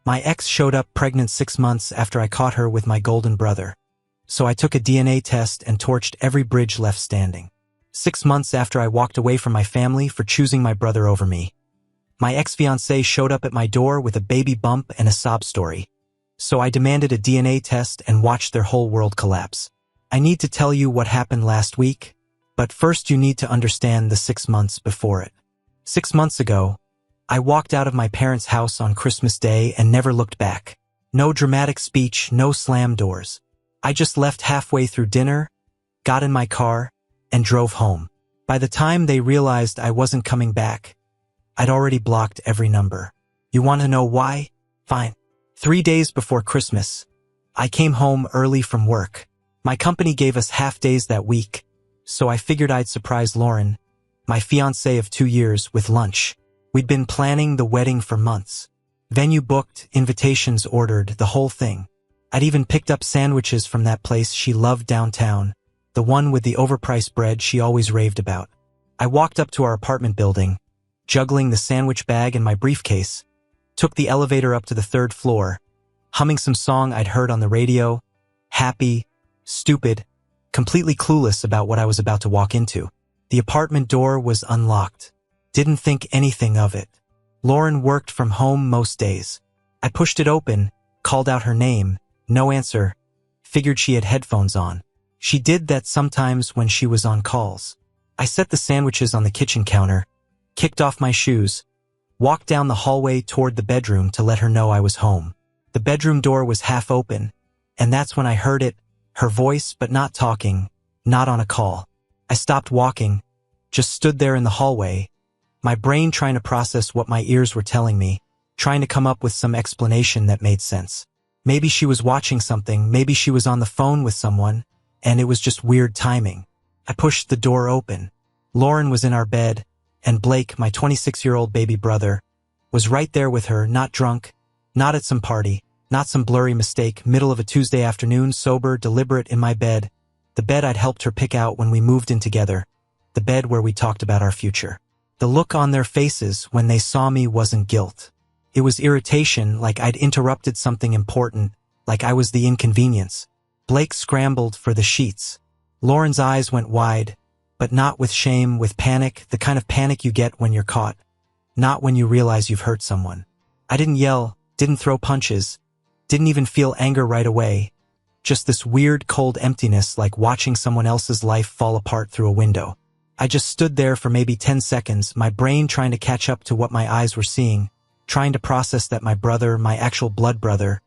My ex showed up pregnant 6 months after I caught her with my golden brother. So I took a DNA test and torched every bridge left standing. 6 months after I walked away from my family for choosing my brother over me. My ex-fiancé showed up at my door with a baby bump and a sob story. So I demanded a DNA test and watched their whole world collapse. I need to tell you what happened last week, but first you need to understand the 6 months before it. 6 months ago, I walked out of my parents' house on Christmas Day and never looked back. No dramatic speech, no slam doors. I just left halfway through dinner, got in my car, and drove home. By the time they realized I wasn't coming back, I'd already blocked every number. You want to know why? Fine. 3 days before Christmas, I came home early from work. My company gave us half days that week, so I figured I'd surprise Lauren, my fiancée of 2 years, with lunch. We'd been planning the wedding for months. Venue booked, invitations ordered, the whole thing. I'd even picked up sandwiches from that place she loved downtown, the one with the overpriced bread she always raved about. I walked up to our apartment building, juggling the sandwich bag and my briefcase, took the elevator up to the 3rd floor, humming some song I'd heard on the radio, happy, stupid, completely clueless about what I was about to walk into. The apartment door was unlocked. Didn't think anything of it. Lauren worked from home most days. I pushed it open, called out her name, no answer, figured she had headphones on. She did that sometimes when she was on calls. I set the sandwiches on the kitchen counter, kicked off my shoes, walked down the hallway toward the bedroom to let her know I was home. The bedroom door was half open, and that's when I heard it, her voice, but not talking, not on a call. I stopped walking, just stood there in the hallway, my brain trying to process what my ears were telling me, trying to come up with some explanation that made sense. Maybe she was watching something, maybe she was on the phone with someone, and it was just weird timing. I pushed the door open. Lauren was in our bed, and Blake, my 26-year-old baby brother, was right there with her, not drunk, not at some party, not some blurry mistake, middle of a Tuesday afternoon, sober, deliberate in my bed, the bed I'd helped her pick out when we moved in together, the bed where we talked about our future. The look on their faces when they saw me wasn't guilt. It was irritation, like I'd interrupted something important, like I was the inconvenience. Blake scrambled for the sheets. Lauren's eyes went wide, but not with shame, with panic, the kind of panic you get when you're caught, not when you realize you've hurt someone. I didn't yell, didn't throw punches, didn't even feel anger right away, just this weird cold emptiness like watching someone else's life fall apart through a window. I just stood there for maybe 10 seconds, my brain trying to catch up to what my eyes were seeing, trying to process that my brother, my actual blood brother,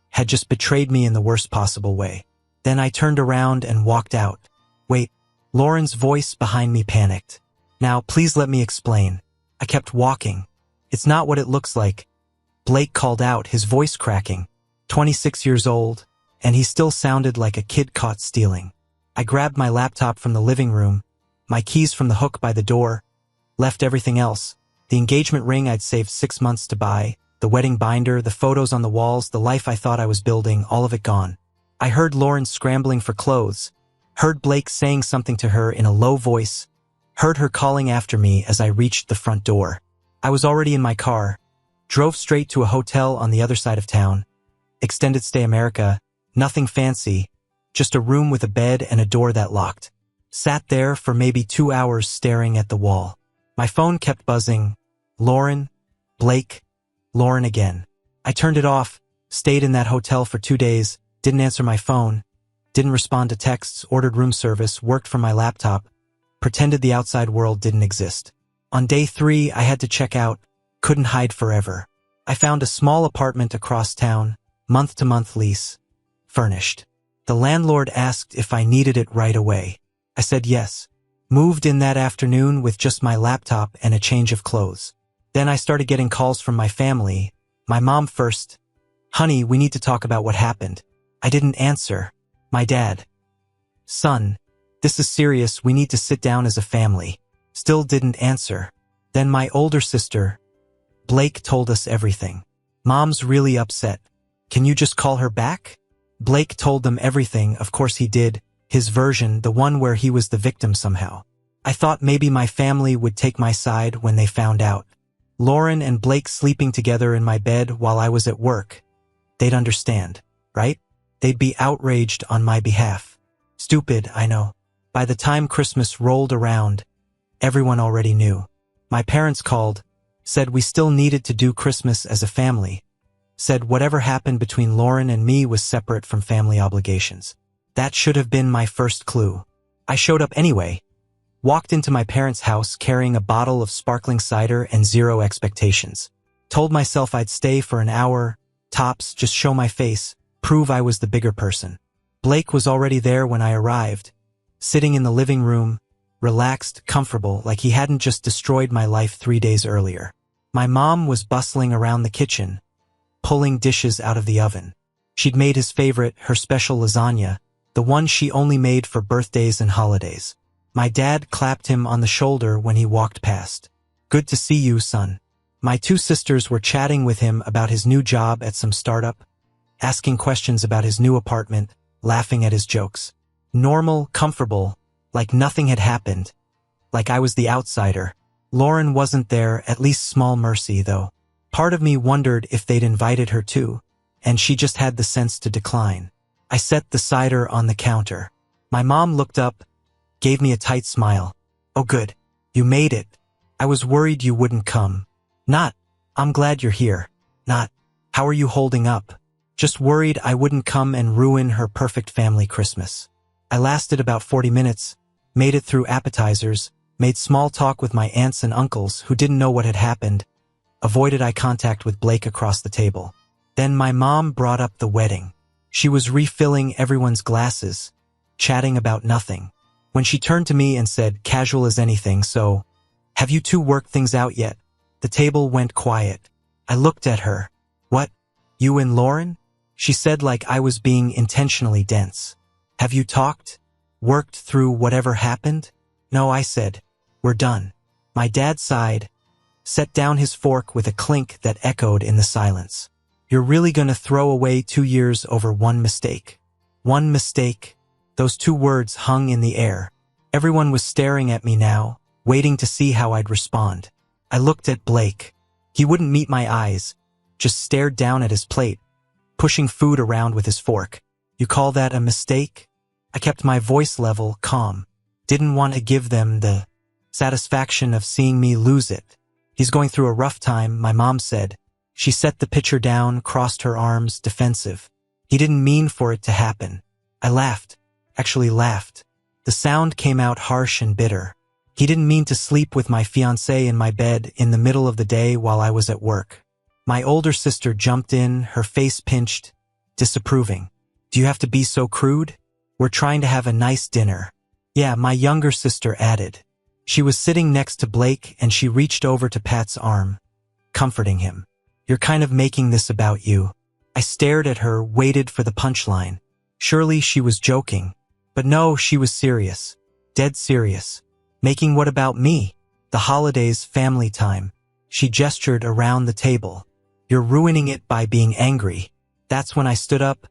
had just betrayed me in the worst possible way. Then I turned around and walked out. Wait, Lauren's voice behind me panicked. Now, please let me explain. I kept walking. It's not what it looks like. Blake called out, his voice cracking. 26 years old, and he still sounded like a kid caught stealing. I grabbed my laptop from the living room, my keys from the hook by the door, left everything else. The engagement ring I'd saved 6 months to buy, the wedding binder, the photos on the walls, the life I thought I was building, all of it gone. I heard Lauren scrambling for clothes, heard Blake saying something to her in a low voice, heard her calling after me as I reached the front door. I was already in my car, drove straight to a hotel on the other side of town. Extended stay America, nothing fancy, just a room with a bed and a door that locked. Sat there for maybe 2 hours staring at the wall. My phone kept buzzing. Lauren, Blake, Lauren again. I turned it off, stayed in that hotel for 2 days, didn't answer my phone, didn't respond to texts, ordered room service, worked from my laptop, pretended the outside world didn't exist. On day 3, I had to check out, couldn't hide forever. I found a small apartment across town, month-to-month lease, furnished. The landlord asked if I needed it right away. I said yes. Moved in that afternoon with just my laptop and a change of clothes. Then I started getting calls from my family. My mom first. Honey, we need to talk about what happened. I didn't answer. My dad. Son, this is serious, we need to sit down as a family. Still didn't answer. Then my older sister. Blake told us everything. Mom's really upset. Can you just call her back? Blake told them everything, of course he did. His version, the one where he was the victim somehow. I thought maybe my family would take my side when they found out. Lauren and Blake sleeping together in my bed while I was at work. They'd understand, right? They'd be outraged on my behalf. Stupid, I know. By the time Christmas rolled around, everyone already knew. My parents called, said we still needed to do Christmas as a family, said whatever happened between Lauren and me was separate from family obligations. That should have been my first clue. I showed up anyway. Walked into my parents' house carrying a bottle of sparkling cider and zero expectations. Told myself I'd stay for an hour, tops, just show my face, prove I was the bigger person. Blake was already there when I arrived, sitting in the living room, relaxed, comfortable, like he hadn't just destroyed my life 3 days earlier. My mom was bustling around the kitchen, pulling dishes out of the oven. She'd made his favorite, her special lasagna, the one she only made for birthdays and holidays. My dad clapped him on the shoulder when he walked past. Good to see you, son. My 2 sisters were chatting with him about his new job at some startup, asking questions about his new apartment, laughing at his jokes. Normal, comfortable, like nothing had happened, like I was the outsider. Lauren wasn't there, at least small mercy, though. Part of me wondered if they'd invited her too, and she just had the sense to decline. I set the cider on the counter. My mom looked up, gave me a tight smile. Oh good, you made it. I was worried you wouldn't come. Not, I'm glad you're here. Not, how are you holding up? Just worried I wouldn't come and ruin her perfect family Christmas. I lasted about 40 minutes, made it through appetizers, made small talk with my aunts and uncles who didn't know what had happened, avoided eye contact with Blake across the table. Then my mom brought up the wedding. She was refilling everyone's glasses, chatting about nothing. When she turned to me and said, casual as anything, so, have you 2 worked things out yet? The table went quiet. I looked at her. What? You and Lauren? She said like I was being intentionally dense. Have you talked? Worked through whatever happened? No, I said. We're done. My dad sighed, set down his fork with a clink that echoed in the silence. You're really gonna throw away 2 years over one mistake? One mistake? Those 2 words hung in the air. Everyone was staring at me now, waiting to see how I'd respond. I looked at Blake. He wouldn't meet my eyes, just stared down at his plate, pushing food around with his fork. You call that a mistake? I kept my voice level, calm. Didn't want to give them the satisfaction of seeing me lose it. He's going through a rough time, my mom said. She set the pitcher down, crossed her arms, defensive. He didn't mean for it to happen. I laughed. Actually laughed. The sound came out harsh and bitter. He didn't mean to sleep with my fiancé in my bed in the middle of the day while I was at work. My older sister jumped in, her face pinched, disapproving. Do you have to be so crude? We're trying to have a nice dinner. Yeah, my younger sister added. She was sitting next to Blake and she reached over to Pat's arm, comforting him. You're kind of making this about you. I stared at her, waited for the punchline. Surely she was joking. But no, she was serious. Dead serious. Making what about me? The holidays, family time. She gestured around the table. You're ruining it by being angry. That's when I stood up,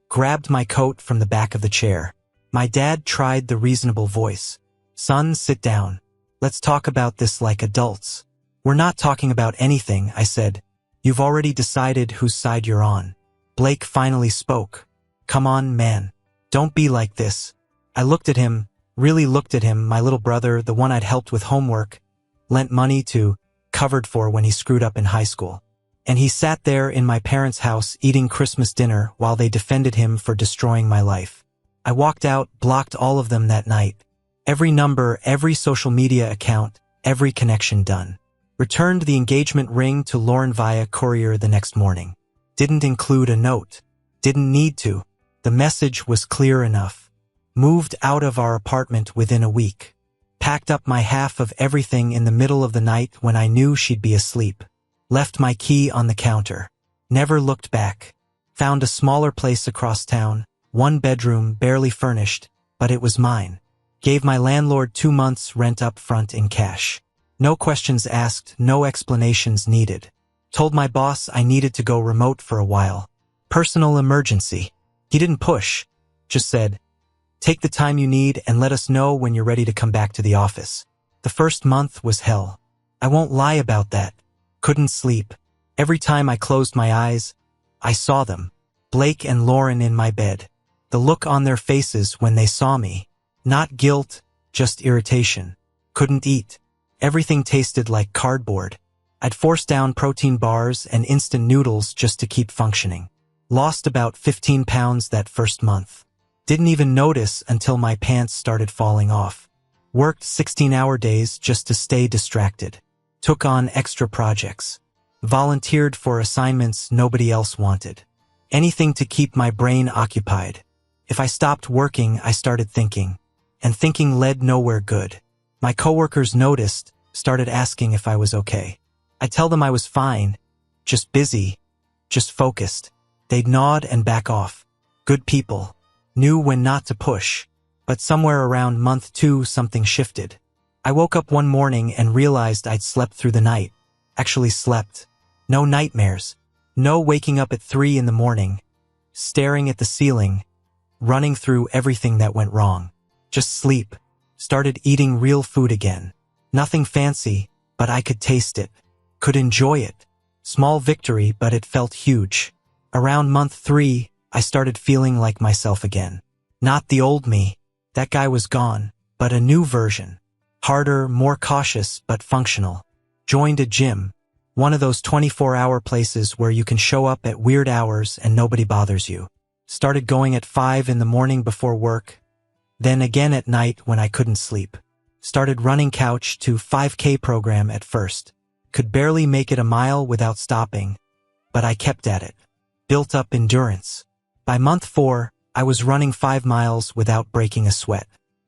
grabbed my coat from the back of the chair. My dad tried the reasonable voice. Son, sit down. Let's talk about this like adults. We're not talking about anything, I said. You've already decided whose side you're on. Blake finally spoke. Come on, man. Don't be like this. I looked at him, really looked at him, my little brother, the one I'd helped with homework, lent money to, covered for when he screwed up in high school. And he sat there in my parents' house eating Christmas dinner while they defended him for destroying my life. I walked out, blocked all of them that night. Every number, every social media account, every connection done. Returned the engagement ring to Lauren via courier the next morning. Didn't include a note. Didn't need to. The message was clear enough. Moved out of our apartment within a week. Packed up my half of everything in the middle of the night when I knew she'd be asleep. Left my key on the counter. Never looked back. Found a smaller place across town, 1 bedroom, barely furnished, but it was mine. Gave my landlord 2 months rent up front in cash. No questions asked, no explanations needed. Told my boss I needed to go remote for a while. Personal emergency. He didn't push, just said, take the time you need and let us know when you're ready to come back to the office. The first month was hell. I won't lie about that. Couldn't sleep. Every time I closed my eyes, I saw them. Blake and Lauren in my bed. The look on their faces when they saw me. Not guilt, just irritation. Couldn't eat. Everything tasted like cardboard. I'd forced down protein bars and instant noodles just to keep functioning. Lost about 15 pounds that first month. Didn't even notice until my pants started falling off. Worked 16-hour days just to stay distracted. Took on extra projects. Volunteered for assignments nobody else wanted. Anything to keep my brain occupied. If I stopped working, I started thinking. And thinking led nowhere good. My coworkers noticed, started asking if I was okay. I'd tell them I was fine, just busy, just focused. They'd nod and back off. Good people. Knew when not to push. But somewhere around month 2, something shifted. I woke up one morning and realized I'd slept through the night. Actually slept. No nightmares. No waking up at 3 in the morning. Staring at the ceiling. Running through everything that went wrong. Just sleep. Started eating real food again. Nothing fancy, but I could taste it. Could enjoy it. Small victory, but it felt huge. Around month 3, I started feeling like myself again. Not the old me. That guy was gone, but a new version. Harder, more cautious, but functional. Joined a gym. One of those 24-hour places where you can show up at weird hours and nobody bothers you. Started going at 5 in the morning before work. Then again at night when I couldn't sleep. Started running couch to 5K program at first. Could barely make it a mile without stopping. But I kept at it. Built up endurance. By month 4, I was running 5 miles without breaking a sweat.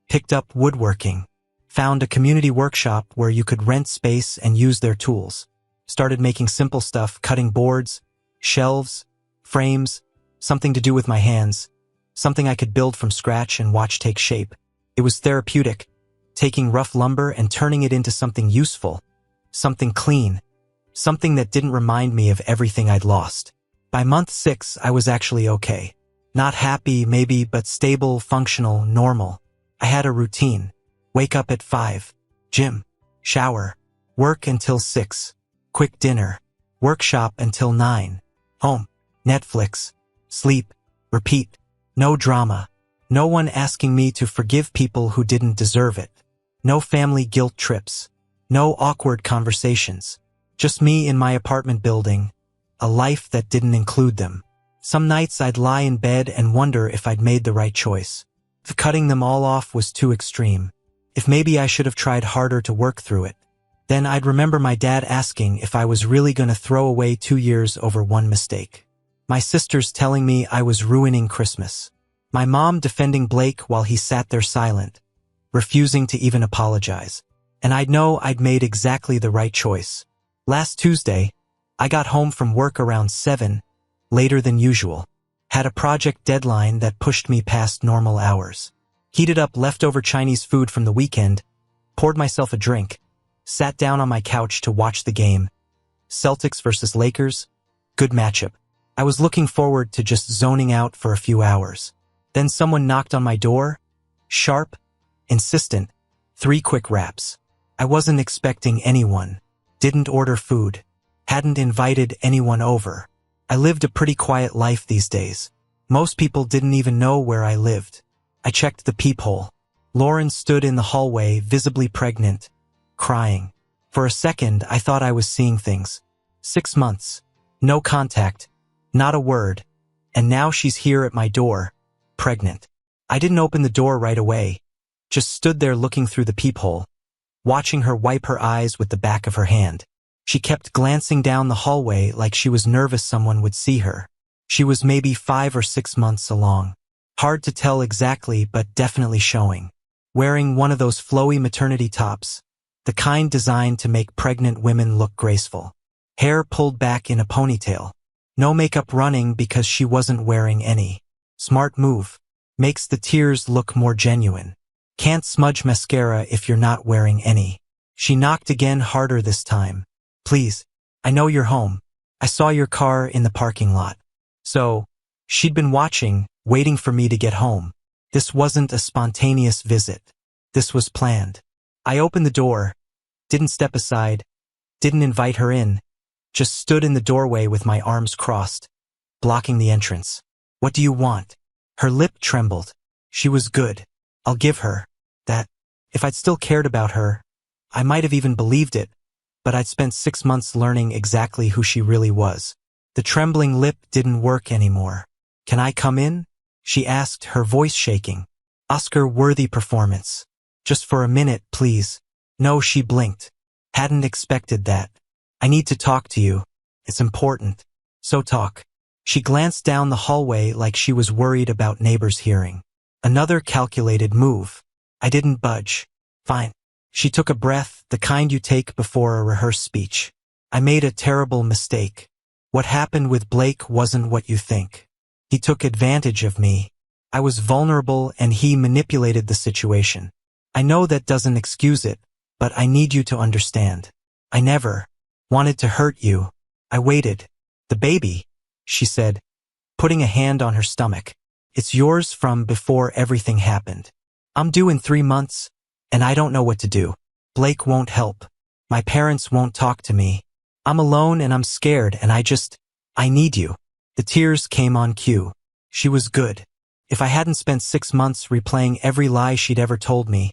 Picked up woodworking. Found a community workshop where you could rent space and use their tools. Started making simple stuff, cutting boards, shelves, frames, something to do with my hands. Something I could build from scratch and watch take shape. It was therapeutic, taking rough lumber and turning it into something useful. Something clean. Something that didn't remind me of everything I'd lost. By month 6, I was actually okay. Not happy, maybe, but stable, functional, normal. I had a routine. Wake up at 5. Gym. Shower. Work until 6. Quick dinner. Workshop until 9. Home. Netflix. Sleep. Repeat. No drama. No one asking me to forgive people who didn't deserve it. No family guilt trips. No awkward conversations. Just me in my apartment building. A life that didn't include them. Some nights I'd lie in bed and wonder if I'd made the right choice. If cutting them all off was too extreme. If maybe I should have tried harder to work through it. Then I'd remember my dad asking if I was really gonna throw away 2 years over one mistake. My sisters telling me I was ruining Christmas. My mom defending Blake while he sat there silent, refusing to even apologize. And I'd know I'd made exactly the right choice. Last Tuesday, I got home from work around 7, later than usual. Had a project deadline that pushed me past normal hours. Heated up leftover Chinese food from the weekend, poured myself a drink, sat down on my couch to watch the game. Celtics versus Lakers, good matchup. I was looking forward to just zoning out for a few hours. Then someone knocked on my door, sharp, insistent, 3 quick raps. I wasn't expecting anyone, didn't order food, hadn't invited anyone over. I lived a pretty quiet life these days. Most people didn't even know where I lived. I checked the peephole. Lauren stood in the hallway, visibly pregnant, crying. For a second, I thought I was seeing things. 6 months. No contact. Not a word. And now she's here at my door, pregnant. I didn't open the door right away. Just stood there looking through the peephole, watching her wipe her eyes with the back of her hand. She kept glancing down the hallway like she was nervous someone would see her. She was maybe 5 or 6 months along. Hard to tell exactly, but definitely showing. Wearing one of those flowy maternity tops, the kind designed to make pregnant women look graceful. Hair pulled back in a ponytail. No makeup running because she wasn't wearing any. Smart move. Makes the tears look more genuine. Can't smudge mascara if you're not wearing any. She knocked again, harder this time. Please, I know you're home. I saw your car in the parking lot. So, she'd been watching, waiting for me to get home. This wasn't a spontaneous visit. This was planned. I opened the door, didn't step aside, didn't invite her in, just stood in the doorway with my arms crossed, blocking the entrance. What do you want? Her lip trembled. She was good. I'll give her that. If I'd still cared about her, I might have even believed it, but I'd spent 6 months learning exactly who she really was. The trembling lip didn't work anymore. Can I come in? She asked, her voice shaking. Oscar-worthy performance. Just for a minute, please. No, she blinked. Hadn't expected that. I need to talk to you. It's important. So talk. She glanced down the hallway like she was worried about neighbors hearing. Another calculated move. I didn't budge. Fine. She took a breath, the kind you take before a rehearsed speech. I made a terrible mistake. What happened with Blake wasn't what you think. He took advantage of me. I was vulnerable and he manipulated the situation. I know that doesn't excuse it, but I need you to understand. I never wanted to hurt you. I waited. The baby, she said, putting a hand on her stomach. It's yours from before everything happened. I'm due in 3 months, and I don't know what to do. Blake won't help. My parents won't talk to me. I'm alone and I'm scared and I need you. The tears came on cue. She was good. If I hadn't spent 6 months replaying every lie she'd ever told me,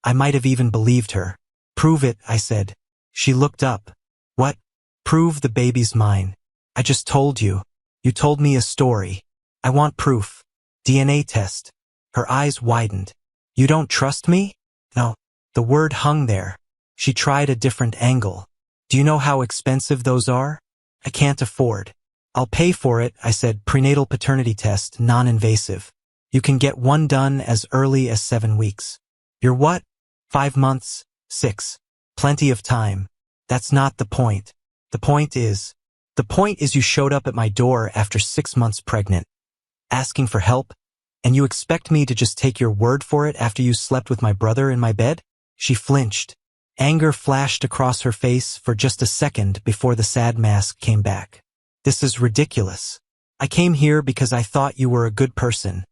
I might have even believed her. Prove it, I said. She looked up. What? Prove the baby's mine. I just told you. You told me a story. I want proof. DNA test. Her eyes widened. You don't trust me? No. The word hung there. She tried a different angle. Do you know how expensive those are? I can't afford. I'll pay for it, I said. Prenatal paternity test, non-invasive. You can get one done as early as 7 weeks. You're what? 5 months? 6. Plenty of time. That's not the point. The point is you showed up at my door after 6 months pregnant, asking for help, and you expect me to just take your word for it after you slept with my brother in my bed? She flinched. Anger flashed across her face for just a second before the sad mask came back. This is ridiculous. I came here because I thought you were a good person,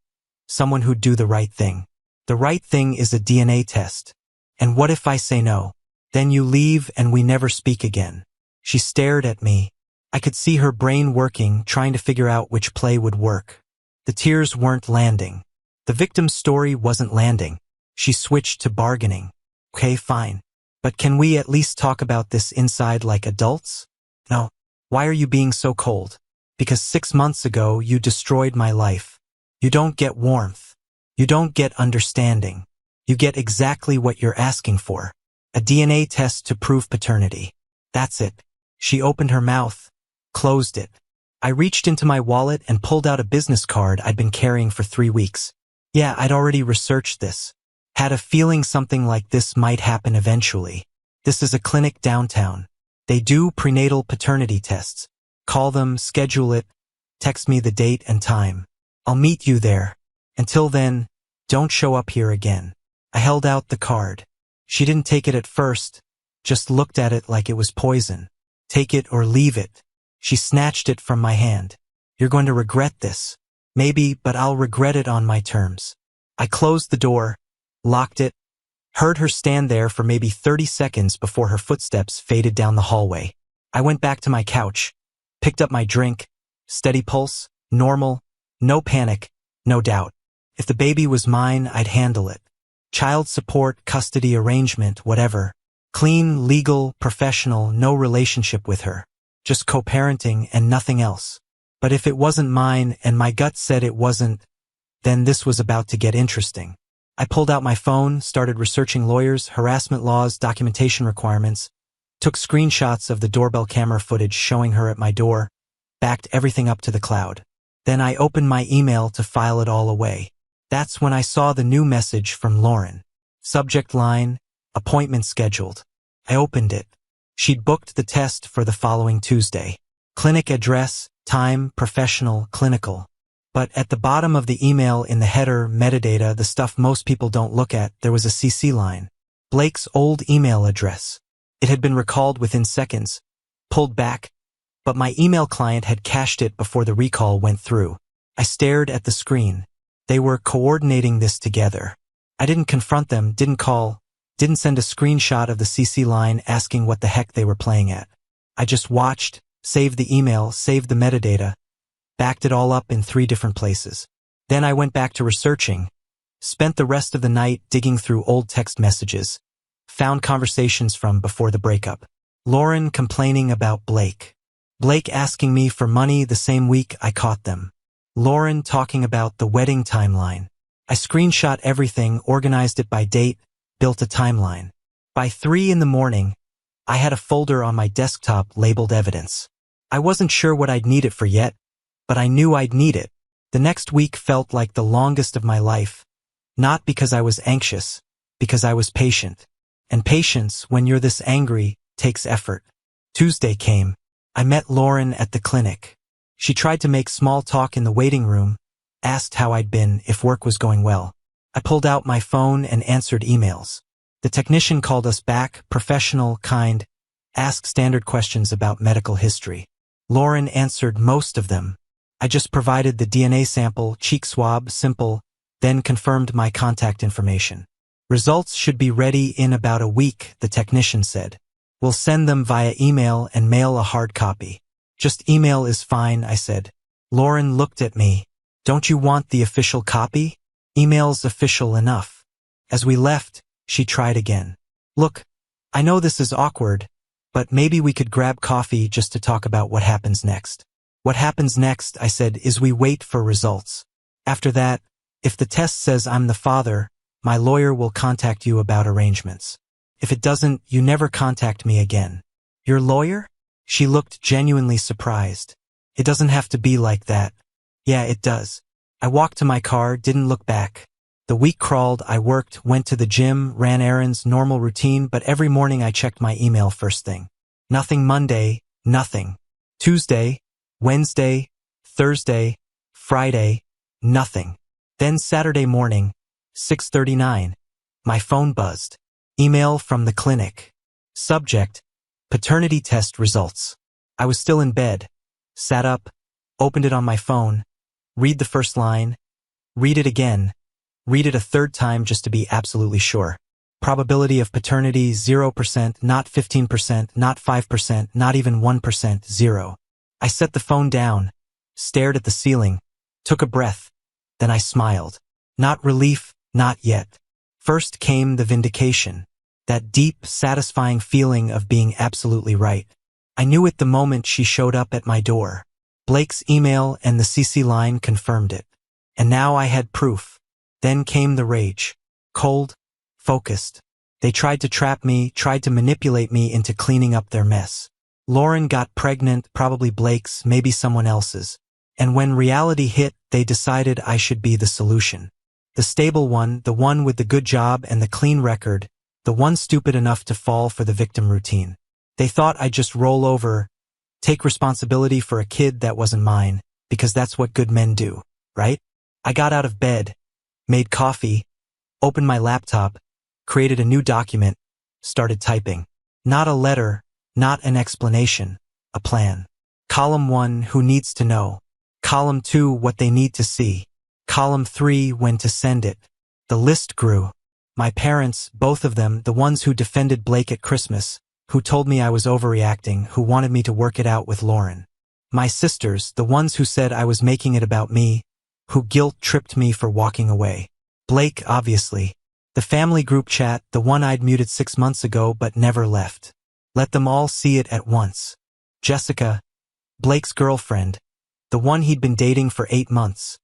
someone who'd do the right thing. The right thing is a DNA test. And what if I say no? Then you leave and we never speak again. She stared at me. I could see her brain working, trying to figure out which play would work. The tears weren't landing. The victim's story wasn't landing. She switched to bargaining. Okay, fine. But can we at least talk about this inside like adults? No. Why are you being so cold? Because 6 months ago you destroyed my life. You don't get warmth. You don't get understanding. You get exactly what you're asking for. A DNA test to prove paternity. That's it. She opened her mouth, closed it. I reached into my wallet and pulled out a business card I'd been carrying for 3 weeks. Yeah, I'd already researched this. Had a feeling something like this might happen eventually. This is a clinic downtown. They do prenatal paternity tests. Call them, schedule it, text me the date and time. I'll meet you there. Until then, don't show up here again. I held out the card. She didn't take it at first, just looked at it like it was poison. Take it or leave it. She snatched it from my hand. You're going to regret this. Maybe, but I'll regret it on my terms. I closed the door, locked it, heard her stand there for maybe 30 seconds before her footsteps faded down the hallway. I went back to my couch, picked up my drink, steady pulse, normal, no panic, no doubt. If the baby was mine, I'd handle it. Child support, custody arrangement, whatever. Clean, legal, professional, no relationship with her. Just co-parenting and nothing else. But if it wasn't mine and my gut said it wasn't, then this was about to get interesting. I pulled out my phone, started researching lawyers, harassment laws, documentation requirements, took screenshots of the doorbell camera footage showing her at my door, backed everything up to the cloud. Then I opened my email to file it all away. That's when I saw the new message from Lauren. Subject line, appointment scheduled. I opened it. She'd booked the test for the following Tuesday. Clinic address, time, professional, clinical. But at the bottom of the email in the header, metadata, the stuff most people don't look at, there was a CC line. Blake's old email address. It had been recalled within seconds, pulled back, but my email client had cached it before the recall went through. I stared at the screen. They were coordinating this together. I didn't confront them, didn't call, didn't send a screenshot of the CC line asking what the heck they were playing at. I just watched, saved the email, saved the metadata, backed it all up in 3 different places. Then I went back to researching, spent the rest of the night digging through old text messages, found conversations from before the breakup. Lauren complaining about Blake. Blake asking me for money the same week I caught them. Lauren talking about the wedding timeline. I screenshot everything, organized it by date, built a timeline. By 3 in the morning, I had a folder on my desktop labeled evidence. I wasn't sure what I'd need it for yet, but I knew I'd need it. The next week felt like the longest of my life, not because I was anxious, because I was patient. And patience, when you're this angry, takes effort. Tuesday came. I met Lauren at the clinic. She tried to make small talk in the waiting room, asked how I'd been, if work was going well. I pulled out my phone and answered emails. The technician called us back, professional, kind, asked standard questions about medical history. Lauren answered most of them. I just provided the DNA sample, cheek swab, simple, then confirmed my contact information. Results should be ready in about a week, the technician said. We'll send them via email and mail a hard copy. Just email is fine, I said. Lauren looked at me. Don't you want the official copy? Email's official enough. As we left, she tried again. Look, I know this is awkward, but maybe we could grab coffee just to talk about what happens next. What happens next, I said, is we wait for results. After that, if the test says I'm the father, my lawyer will contact you about arrangements. If it doesn't, you never contact me again. Your lawyer? She looked genuinely surprised. It doesn't have to be like that. Yeah, it does. I walked to my car, didn't look back. The week crawled, I worked, went to the gym, ran errands, normal routine, but every morning I checked my email first thing. Nothing Monday, nothing. Tuesday, Wednesday, Thursday, Friday, nothing. Then Saturday morning, 6:39, my phone buzzed. Email from the clinic. Subject, paternity test results. I was still in bed. Sat up, opened it on my phone, read the first line, read it again, read it a third time just to be absolutely sure. Probability of paternity 0%, not 15%, not 5%, not even 1%, 0. I set the phone down, stared at the ceiling, took a breath, then I smiled. Not relief, not yet. First came the vindication, that deep, satisfying feeling of being absolutely right. I knew it the moment she showed up at my door. Blake's email and the CC line confirmed it. And now I had proof. Then came the rage. Cold, focused. They tried to trap me, tried to manipulate me into cleaning up their mess. Lauren got pregnant, probably Blake's, maybe someone else's. And when reality hit, they decided I should be the solution. The stable one, the one with the good job and the clean record, the one stupid enough to fall for the victim routine. They thought I'd just roll over, take responsibility for a kid that wasn't mine, because that's what good men do, right? I got out of bed, made coffee, opened my laptop, created a new document, started typing. Not a letter, not an explanation, a plan. Column 1, who needs to know. Column 2, what they need to see. Column 3, when to send it. The list grew. My parents, both of them, the ones who defended Blake at Christmas, who told me I was overreacting, who wanted me to work it out with Lauren. My sisters, the ones who said I was making it about me, who guilt-tripped me for walking away. Blake, obviously. The family group chat, the one I'd muted 6 months ago but never left. Let them all see it at once. Jessica, Blake's girlfriend, the one he'd been dating for 8 months.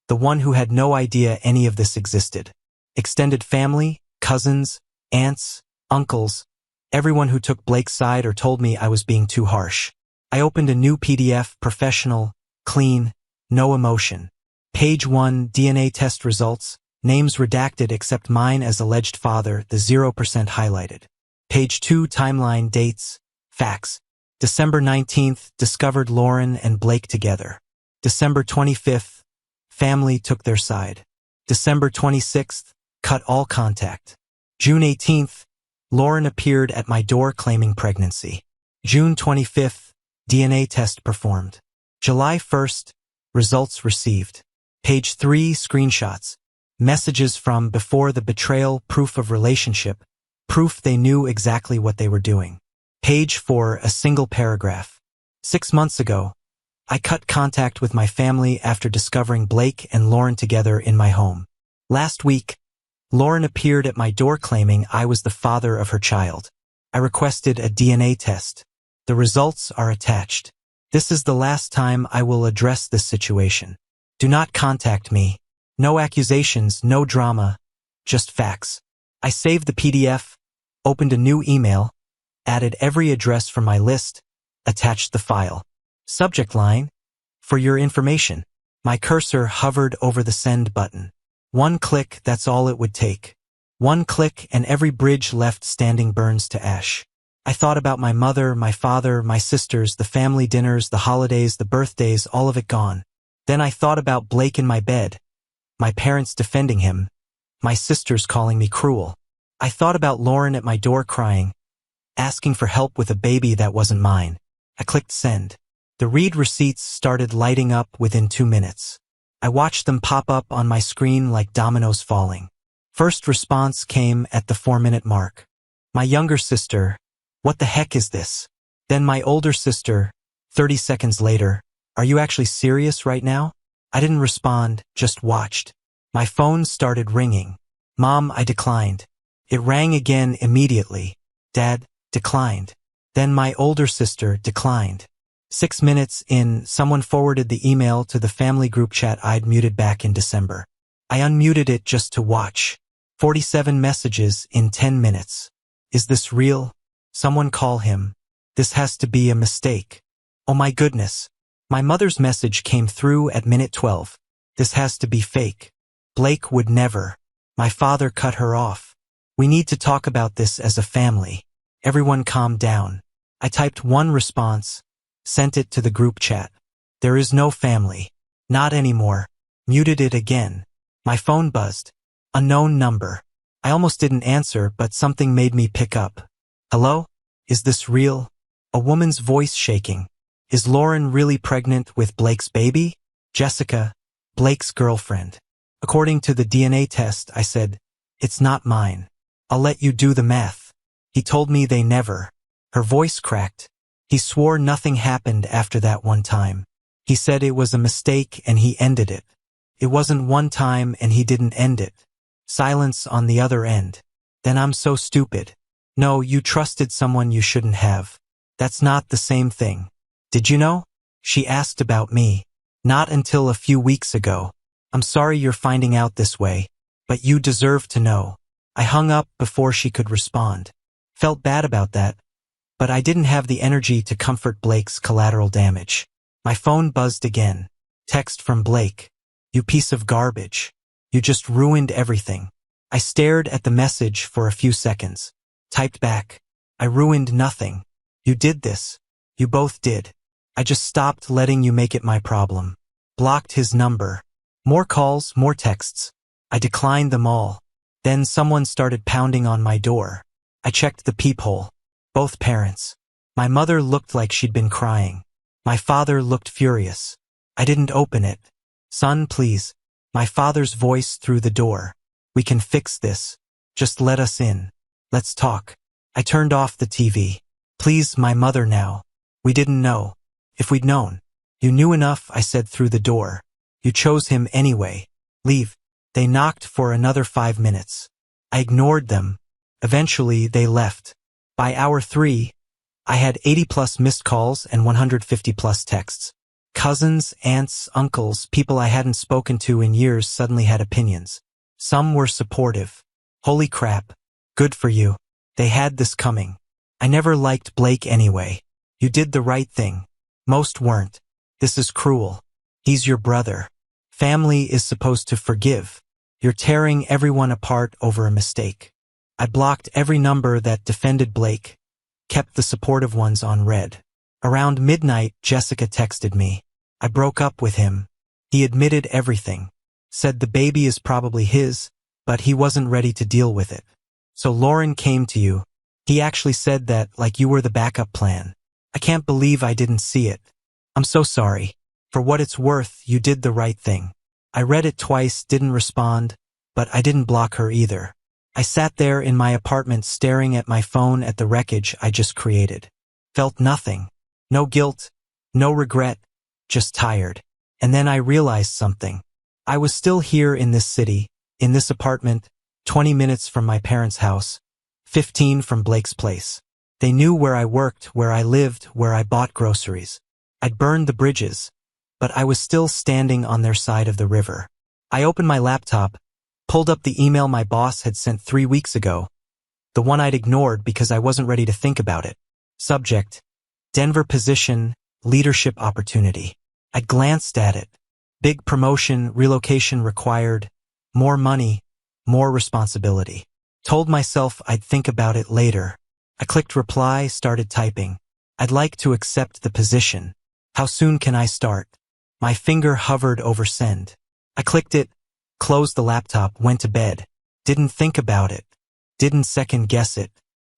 The one who had no idea any of this existed. Extended family, cousins, aunts, uncles, everyone who took Blake's side or told me I was being too harsh. I opened a new PDF, professional, clean, no emotion. Page 1, DNA test results, names redacted except mine as alleged father, the 0% highlighted. Page 2, timeline, dates, facts. December 19th, discovered Lauren and Blake together. December 25th, family took their side. December 26th, cut all contact. June 18th, Lauren appeared at my door claiming pregnancy. June 25th, DNA test performed. July 1st, results received. Page 3, screenshots. Messages from before the betrayal, proof of relationship, proof they knew exactly what they were doing. Page 4, a single paragraph. 6 months ago, I cut contact with my family after discovering Blake and Lauren together in my home. Last week, Lauren appeared at my door claiming I was the father of her child. I requested a DNA test. The results are attached. This is the last time I will address this situation. Do not contact me. No accusations, no drama, just facts. I saved the PDF, opened a new email, added every address from my list, attached the file. Subject line: for your information. My cursor hovered over the send button. One click, that's all it would take. One click and every bridge left standing burns to ash. I thought about my mother, my father, my sisters, the family dinners, the holidays, the birthdays, all of it gone. Then I thought about Blake in my bed, my parents defending him, my sisters calling me cruel. I thought about Lauren at my door crying, asking for help with a baby that wasn't mine. I clicked send. The read receipts started lighting up within 2 minutes. I watched them pop up on my screen like dominoes falling. First response came at the 4-minute mark. My younger sister: what the heck is this? Then my older sister, 30 seconds later: are you actually serious right now? I didn't respond, just watched. My phone started ringing. Mom, I declined. It rang again immediately. Dad, declined. Then my older sister declined. 6 minutes in, someone forwarded the email to the family group chat I'd muted back in December. I unmuted it just to watch. 47 messages in 10 minutes. Is this real? Someone call him. This has to be a mistake. Oh my goodness. My mother's message came through at minute 12. This has to be fake. Blake would never. My father cut her off. We need to talk about this as a family. Everyone calm down. I typed one response, sent it to the group chat. There is no family. Not anymore. Muted it again. My phone buzzed. Unknown number. I almost didn't answer, but something made me pick up. Hello? Is this real? A woman's voice shaking. Is Lauren really pregnant with Blake's baby? Jessica, Blake's girlfriend. According to the DNA test, I said, it's not mine. I'll let you do the math. He told me they never. Her voice cracked. He swore nothing happened after that one time. He said it was a mistake and he ended it. It wasn't one time and he didn't end it. Silence on the other end. Then I'm so stupid. No, you trusted someone you shouldn't have. That's not the same thing. Did you know? She asked about me. Not until a few weeks ago. I'm sorry you're finding out this way, but you deserve to know. I hung up before she could respond. Felt bad about that, but I didn't have the energy to comfort Blake's collateral damage. My phone buzzed again. Text from Blake. You piece of garbage. You just ruined everything. I stared at the message for a few seconds. Typed back. I ruined nothing. You did this. You both did. I just stopped letting you make it my problem. Blocked his number. More calls, more texts. I declined them all. Then someone started pounding on my door. I checked the peephole. Both parents. My mother looked like she'd been crying. My father looked furious. I didn't open it. Son, please. My father's voice through the door. We can fix this. Just let us in. Let's talk. I turned off the TV. Please, my mother now. We didn't know. If we'd known. You knew enough, I said through the door. You chose him anyway. Leave. They knocked for another 5 minutes. I ignored them. Eventually, they left. By hour 3, I had 80+ missed calls and 150+ texts. Cousins, aunts, uncles, people I hadn't spoken to in years suddenly had opinions. Some were supportive. Holy crap. Good for you. They had this coming. I never liked Blake anyway. You did the right thing. Most weren't. This is cruel. He's your brother. Family is supposed to forgive. You're tearing everyone apart over a mistake. I blocked every number that defended Blake, kept the supportive ones on red. Around midnight, Jessica texted me. I broke up with him. He admitted everything. Said the baby is probably his, but he wasn't ready to deal with it. So Lauren came to you. He actually said that like you were the backup plan. I can't believe I didn't see it. I'm so sorry. For what it's worth, you did the right thing. I read it twice, didn't respond, but I didn't block her either. I sat there in my apartment staring at my phone at the wreckage I just created. Felt nothing. No guilt, no regret, just tired. And then I realized something. I was still here in this city, in this apartment, 20 minutes from my parents' house, 15 from Blake's place. They knew where I worked, where I lived, where I bought groceries. I'd burned the bridges, but I was still standing on their side of the river. I opened my laptop, pulled up the email my boss had sent 3 weeks ago, the one I'd ignored because I wasn't ready to think about it. Subject: Denver position, leadership opportunity. I glanced at it. Big promotion, relocation required, more money, more responsibility. Told myself I'd think about it later. I clicked reply, started typing. I'd like to accept the position. How soon can I start? My finger hovered over send. I clicked it, closed the laptop, went to bed. Didn't think about it. Didn't second guess it.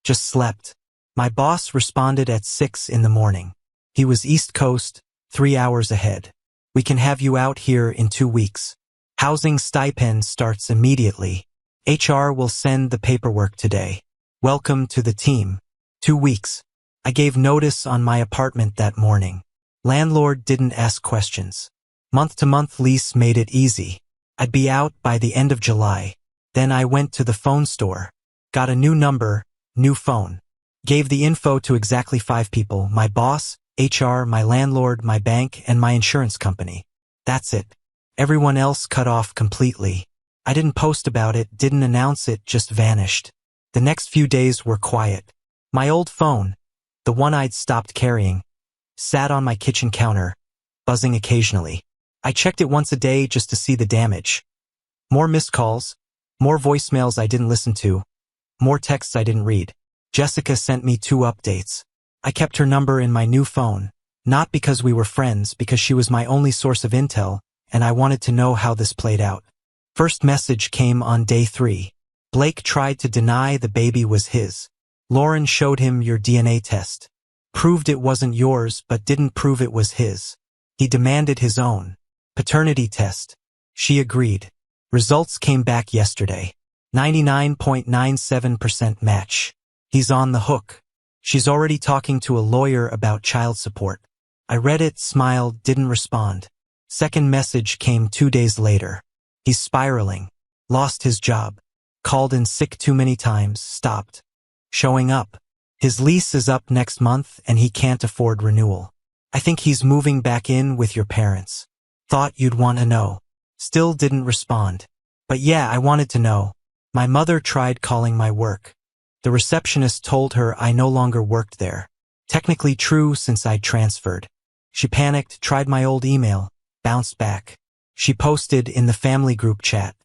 Just slept. My boss responded at 6 in the morning. He was East Coast, 3 hours ahead. We can have you out here in 2 weeks. Housing stipend starts immediately. HR will send the paperwork today. Welcome to the team. 2 weeks. I gave notice on my apartment that morning. Landlord didn't ask questions. Month-to-month lease made it easy. I'd be out by the end of July. Then I went to the phone store. Got a new number, new phone. Gave the info to exactly 5 people: my boss, HR, my landlord, my bank, and my insurance company. That's it. Everyone else cut off completely. I didn't post about it, didn't announce it, just vanished. The next few days were quiet. My old phone, the one I'd stopped carrying, sat on my kitchen counter, buzzing occasionally. I checked it once a day just to see the damage. More missed calls, more voicemails I didn't listen to, more texts I didn't read. Jessica sent me 2 updates. I kept her number in my new phone, not because we were friends, because she was my only source of intel, and I wanted to know how this played out. First message came on day 3. Blake tried to deny the baby was his. Lauren showed him your DNA test. Proved it wasn't yours, but didn't prove it was his. He demanded his own paternity test. She agreed. Results came back yesterday. 99.97% match. He's on the hook. She's already talking to a lawyer about child support. I read it, smiled, didn't respond. Second message came 2 days later. He's spiraling. Lost his job. Called in sick too many times, stopped showing up. His lease is up next month and he can't afford renewal. I think he's moving back in with your parents. Thought you'd want to know. Still didn't respond. But yeah, I wanted to know. My mother tried calling my work. The receptionist told her I no longer worked there. Technically true since I'd transferred. She panicked, tried my old email, bounced back. She posted in the family group chat.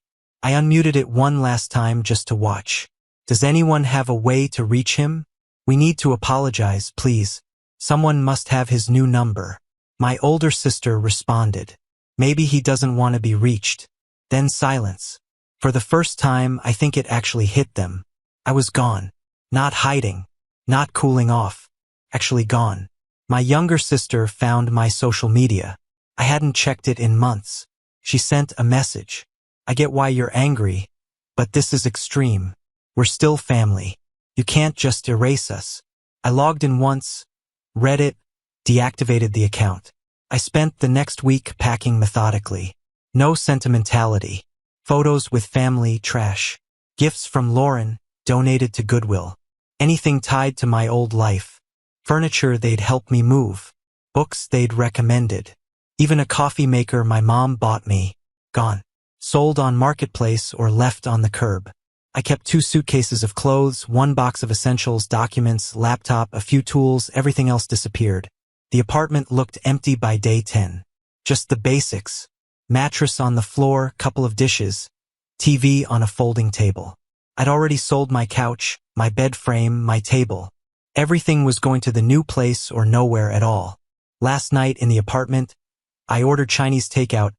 I unmuted it one last time just to watch. Does anyone have a way to reach him? We need to apologize, please. Someone must have his new number. My older sister responded. Maybe he doesn't want to be reached. Then silence. For the first time, I think it actually hit them. I was gone. Not hiding. Not cooling off. Actually gone. My younger sister found my social media. I hadn't checked it in months. She sent a message. I get why you're angry, but this is extreme. We're still family. You can't just erase us. I logged in once, read it, deactivated the account. I spent the next week packing methodically. No sentimentality. Photos with family, trash. Gifts from Lauren, donated to Goodwill. Anything tied to my old life. Furniture they'd helped me move. Books they'd recommended. Even a coffee maker my mom bought me. Gone. Sold on Marketplace or left on the curb. I kept 2 suitcases of clothes, 1 box of essentials, documents, laptop, a few tools, everything else disappeared. The apartment looked empty by day 10. Just the basics. Mattress on the floor, couple of dishes, TV on a folding table. I'd already sold my couch, my bed frame, my table. Everything was going to the new place or nowhere at all. Last night in the apartment, I ordered Chinese takeout,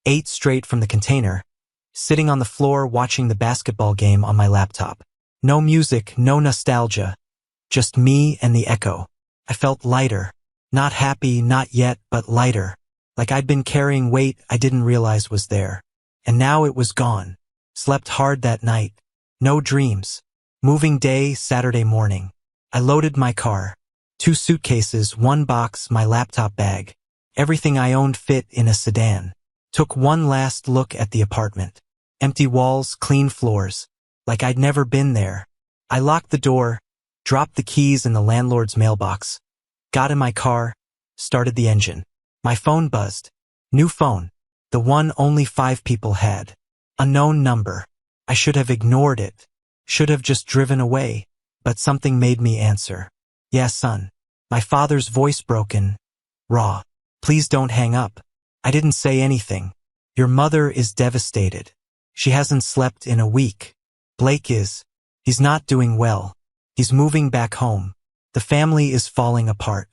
ate straight from the container, sitting on the floor watching the basketball game on my laptop. No music, no nostalgia, just me and the echo. I felt lighter. Not happy, not yet, but lighter. Like I'd been carrying weight I didn't realize was there. And now it was gone. Slept hard that night. No dreams. Moving day, Saturday morning. I loaded my car. 2 suitcases, 1 box, my laptop bag. Everything I owned fit in a sedan. Took one last look at the apartment. Empty walls, clean floors. Like I'd never been there. I locked the door, dropped the keys in the landlord's mailbox. Got in my car, started the engine. My phone buzzed. New phone. The one only 5 people had. Unknown number. I should have ignored it. Should have just driven away. But something made me answer. Yeah, son. My father's voice broken. Raw. Please don't hang up. I didn't say anything. Your mother is devastated. She hasn't slept in a week. Blake is. He's not doing well. He's moving back home. The family is falling apart.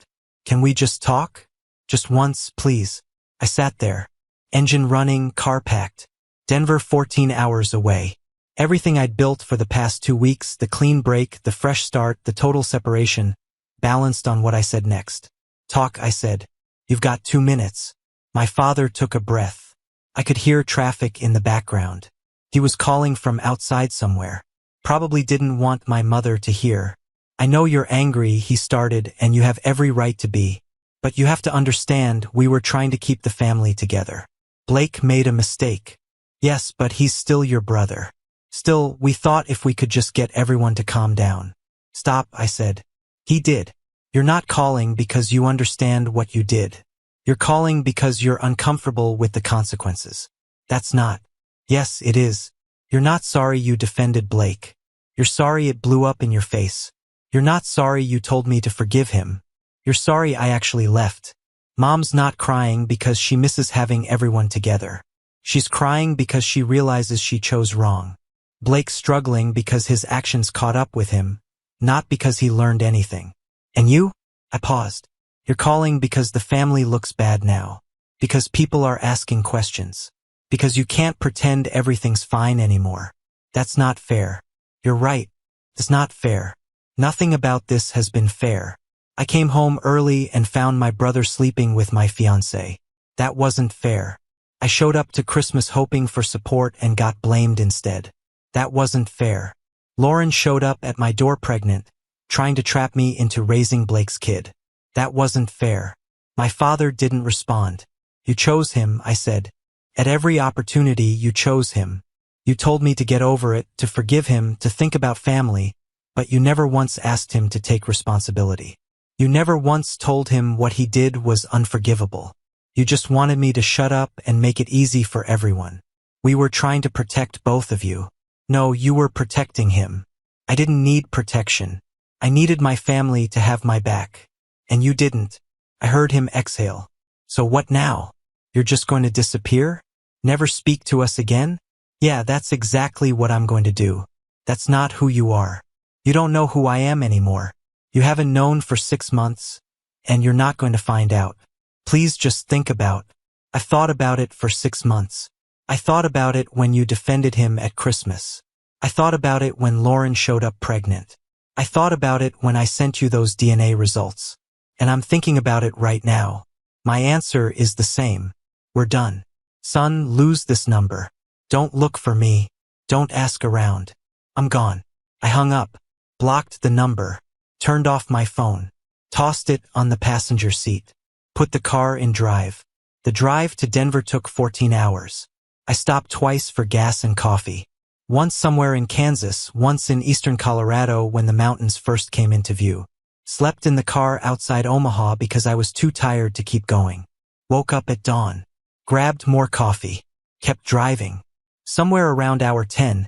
Can we just talk? Just once, please. I sat there. Engine running, car packed. Denver 14 hours away. Everything I'd built for the past 2 weeks, the clean break, the fresh start, the total separation, balanced on what I said next. Talk, I said. You've got 2 minutes. My father took a breath. I could hear traffic in the background. He was calling from outside somewhere. Probably didn't want my mother to hear. I know you're angry, he started, and you have every right to be. But you have to understand, we were trying to keep the family together. Blake made a mistake. Yes, but he's still your brother. Still, we thought if we could just get everyone to calm down. Stop, I said. He did. You're not calling because you understand what you did. You're calling because you're uncomfortable with the consequences. That's not. Yes, it is. You're not sorry you defended Blake. You're sorry it blew up in your face. You're not sorry you told me to forgive him. You're sorry I actually left. Mom's not crying because she misses having everyone together. She's crying because she realizes she chose wrong. Blake's struggling because his actions caught up with him, not because he learned anything. And you? I paused. You're calling because the family looks bad now. Because people are asking questions. Because you can't pretend everything's fine anymore. That's not fair. You're right. It's not fair. Nothing about this has been fair. I came home early and found my brother sleeping with my fiancée. That wasn't fair. I showed up to Christmas hoping for support and got blamed instead. That wasn't fair. Lauren showed up at my door pregnant, trying to trap me into raising Blake's kid. That wasn't fair. My father didn't respond. You chose him, I said. At every opportunity, you chose him. You told me to get over it, to forgive him, to think about family, but you never once asked him to take responsibility. You never once told him what he did was unforgivable. You just wanted me to shut up and make it easy for everyone. We were trying to protect both of you. No, you were protecting him. I didn't need protection. I needed my family to have my back. And you didn't. I heard him exhale. So what now? You're just going to disappear? Never speak to us again? Yeah, that's exactly what I'm going to do. That's not who you are. You don't know who I am anymore. You haven't known for 6 months, and you're not going to find out. Please just think about. I thought about it for 6 months. I thought about it when you defended him at Christmas. I thought about it when Lauren showed up pregnant. I thought about it when I sent you those DNA results. And I'm thinking about it right now. My answer is the same. We're done. Son, lose this number. Don't look for me. Don't ask around. I'm gone. I hung up, blocked the number, turned off my phone, tossed it on the passenger seat, put the car in drive. The drive to Denver took 14 hours. I stopped twice for gas and coffee. Once somewhere in Kansas, once in eastern Colorado when the mountains first came into view. Slept in the car outside Omaha because I was too tired to keep going. Woke up at dawn. Grabbed more coffee. Kept driving. Somewhere around hour 10,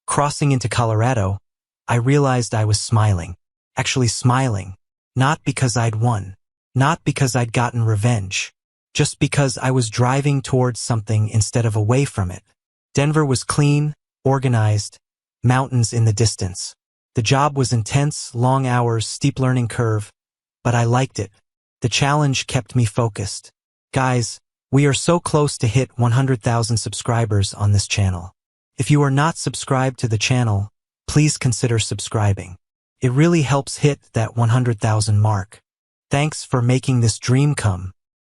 crossing into Colorado, I realized I was smiling. Actually smiling. Not because I'd won. Not because I'd gotten revenge. Just because I was driving towards something instead of away from it. Denver was clean, organized, mountains in the distance. The job was intense, long hours, steep learning curve, but I liked it. The challenge kept me focused. Guys, we are so close to hit 100,000 subscribers on this channel. If you are not subscribed to the channel, please consider subscribing. It really helps hit that 100,000 mark. Thanks for making this dream come